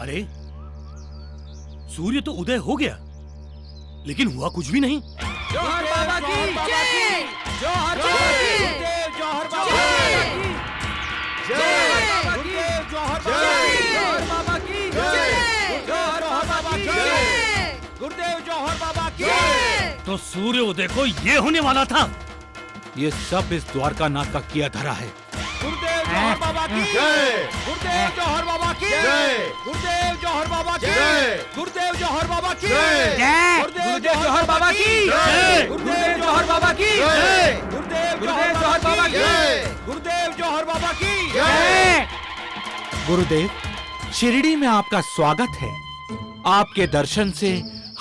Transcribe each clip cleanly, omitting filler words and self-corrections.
अरे सूर्य तो उदय हो गया, लेकिन हुआ कुछ भी नहीं। जौहर बाबा की जय, जौहर बाबा की जय, जौहर बाबा की जय, जौहर बाबा की जय, जौहर बाबा की जय, गुरुदेव जौहर बाबा की जय। तो सूर्य उदय को ये होने वाला था। ये सब इस द्वारकानाथ का किया धरा है। गुरुदेव जौहर बाबा की जय, गुरुदेव जौहर बाबा की जय, गुरुदेव जौहर बाबा की जय, गुरुदेव जौहर बाबा की जय, गुरुदेव जौहर बाबा की जय, गुरुदेव जौहर बाबा की जय, गुरुदेव जौहर बाबा की जय, गुरुदेव जौहर बाबा की जय। गुरुदेव, शिरडी में आपका स्वागत है। आपके दर्शन से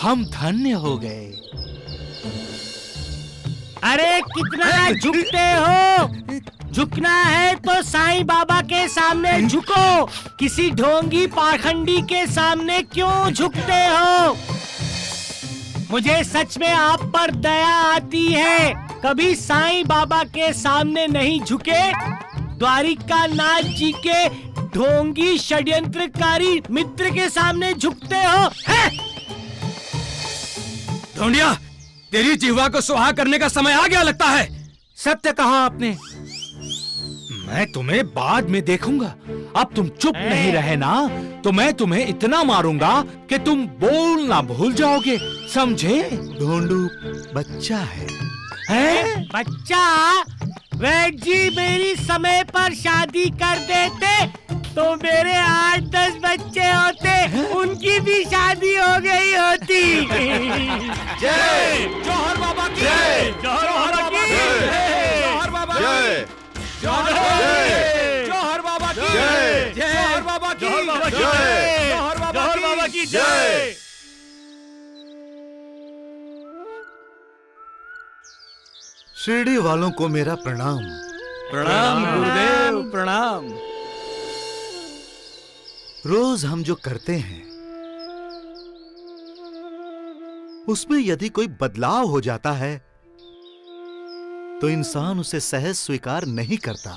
हम धन्य हो गए। अरे कितना झुकते हो? झुकना है तो साईं बाबा के सामने झुको, किसी ढोंगी पाखंडी के सामने क्यों झुकते हो? मुझे सच में आप पर दया आती है। कभी साईं बाबा के सामने नहीं झुके, द्वारिकानाथ जी के ढोंगी षड्यंत्रकारी मित्र के सामने झुकते हो? ढोंडिया, तेरी जिह्वा को सुहा करने का समय आ गया लगता है। सत्य कहा आपने। मैं तुम्हें बाद में देखूंगा। अब तुम चुप नहीं रहे ना, तो मैं तुम्हें इतना मारूंगा कि तुम बोलना भूल जाओगे, समझे? ढोंडू बच्चा है। हैं? बच्चा? वैद जी मेरी समय पर शादी कर देते तो मेरे 8-10 बच्चे होते, उनकी भी शादी हो गई होती। जय जौहर बाबा की जय, जौहर बाबा की जय, जौहर बाबा की जय, जौहर बाबा की जय, जौहर बाबा की जय, जौहर बाबा की जय। शिरडी वालों को मेरा प्रणाम। प्रणाम गुरुदेव, प्रणाम। रोज हम जो करते हैं उसमें यदि कोई बदलाव हो जाता है तो इंसान उसे सहज स्वीकार नहीं करता।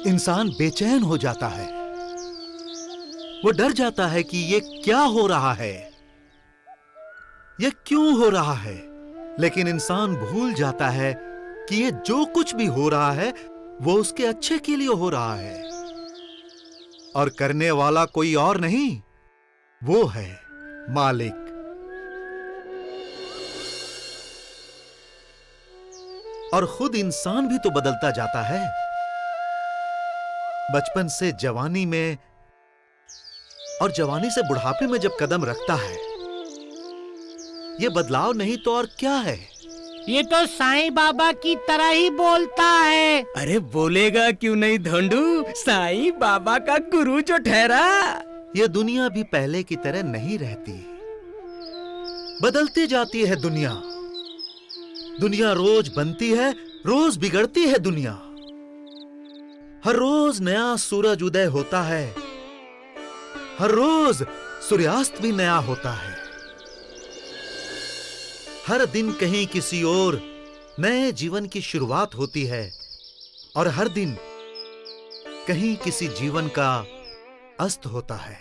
इंसान बेचैन हो जाता है, वो डर जाता है कि ये क्या हो रहा है, ये क्यों हो रहा है। लेकिन इंसान भूल जाता है कि ये जो कुछ भी हो रहा है वो उसके अच्छे के लिए हो रहा है, और करने वाला कोई और नहीं, वो है मालिक। और खुद इंसान भी तो बदलता जाता है। बचपन से जवानी में और जवानी से बुढ़ापे में जब कदम रखता है, ये बदलाव नहीं तो और क्या है। ये तो साईं बाबा की तरह ही बोलता है। अरे बोलेगा क्यों नहीं ढोंडू, साईं बाबा का गुरु जो ठहरा। ये दुनिया भी पहले की तरह नहीं रहती, बदलती जाती है दुनिया। दुनिया रोज बनती है, रोज बिगड़ती है दुनिया। हर रोज नया सूरज उदय होता है, हर रोज सूर्यास्त भी नया होता है। हर दिन कहीं किसी और नए जीवन की शुरुआत होती है, और हर दिन कहीं किसी जीवन का अस्त होता है।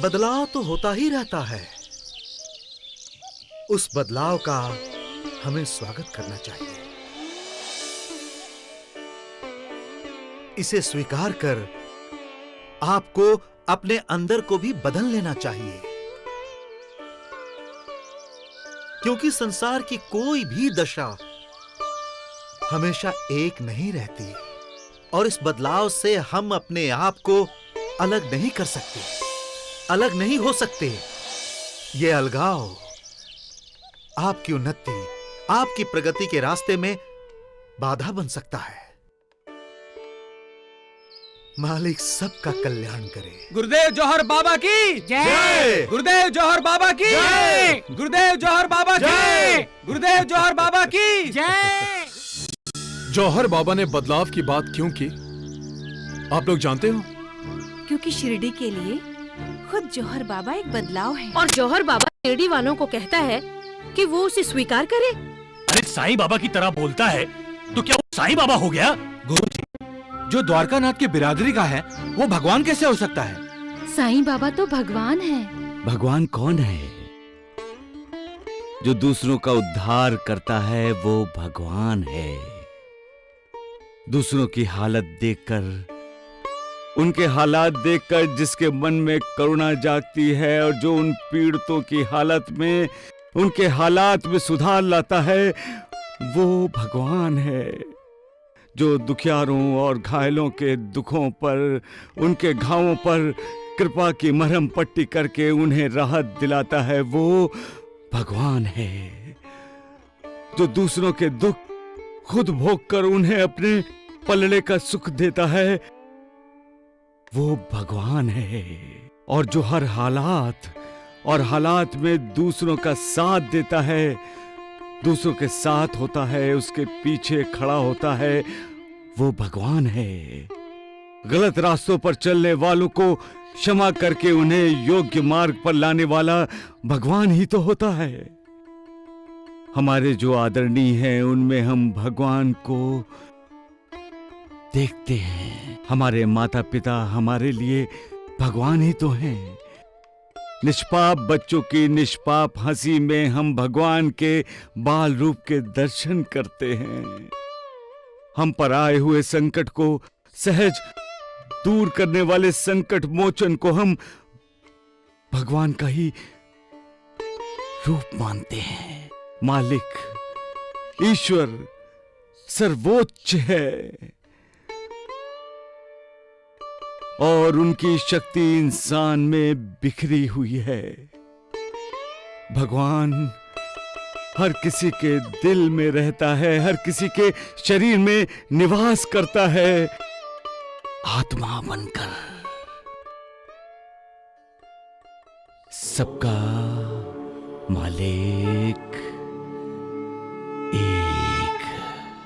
बदलाव तो होता ही रहता है। उस बदलाव का हमें स्वागत करना चाहिए, इसे स्वीकार कर आपको अपने अंदर को भी बदल लेना चाहिए। क्योंकि संसार की कोई भी दशा हमेशा एक नहीं रहती, और इस बदलाव से हम अपने आप को अलग नहीं कर सकते, अलग नहीं हो सकते। ये अलगाव आपकी उन्नति, आपकी प्रगति के रास्ते में बाधा बन सकता है। मालिक सबका कल्याण करे। गुरुदेव जौहर बाबा की जय, गुरुदेव जौहर बाबा की जय, गुरुदेव जौहर बाबा की, गुरुदेव जौहर बाबा की जय। जौहर बाबा ने बदलाव की बात क्यों की, आप लोग जानते हो? क्योंकि शिरडी के लिए खुद जौहर बाबा एक बदलाव है। और जौहर बाबा शिरडी वालों को कहता है कि वो उसे स्वीकार करे। अरे साईं बाबा की तरह बोलता है तो क्या वो साईं बाबा हो गया? जो द्वारकानाथ की बिरादरी का है वो भगवान कैसे हो सकता है? साईं बाबा तो भगवान है। भगवान कौन है? जो दूसरों का उद्धार करता है वो भगवान है। दूसरों की हालत देखकर, उनके हालात देखकर जिसके मन में करुणा जागती है और जो उन पीड़ितों की हालत में, उनके हालात में सुधार लाता है, वो भगवान है। जो दुखियारों और घायलों के दुखों पर, उनके घावों पर कृपा की मरहम पट्टी करके उन्हें राहत दिलाता है, वो भगवान है। जो दूसरों के दुख खुद भोग कर उन्हें अपने पलड़े का सुख देता है, वो भगवान है। और जो हर हालात में दूसरों का साथ देता है, दूसरों के साथ होता है, उसके पीछे खड़ा होता है, वो भगवान है। गलत रास्तों पर चलने वालों को क्षमा करके उन्हें योग्य मार्ग पर लाने वाला भगवान ही तो होता है। हमारे जो आदरणीय हैं उनमें हम भगवान को देखते हैं। हमारे माता पिता हमारे लिए भगवान ही तो हैं। निष्पाप बच्चों की निष्पाप हंसी में हम भगवान के बाल रूप के दर्शन करते हैं। हम पर आए हुए संकट को सहज दूर करने वाले संकट मोचन को हम भगवान का ही रूप मानते हैं। मालिक, ईश्वर सर्वोच्च है और उनकी शक्ति इंसान में बिखरी हुई है। भगवान हर किसी के दिल में रहता है, हर किसी के शरीर में निवास करता है, आत्मा बनकर। सबका मालिक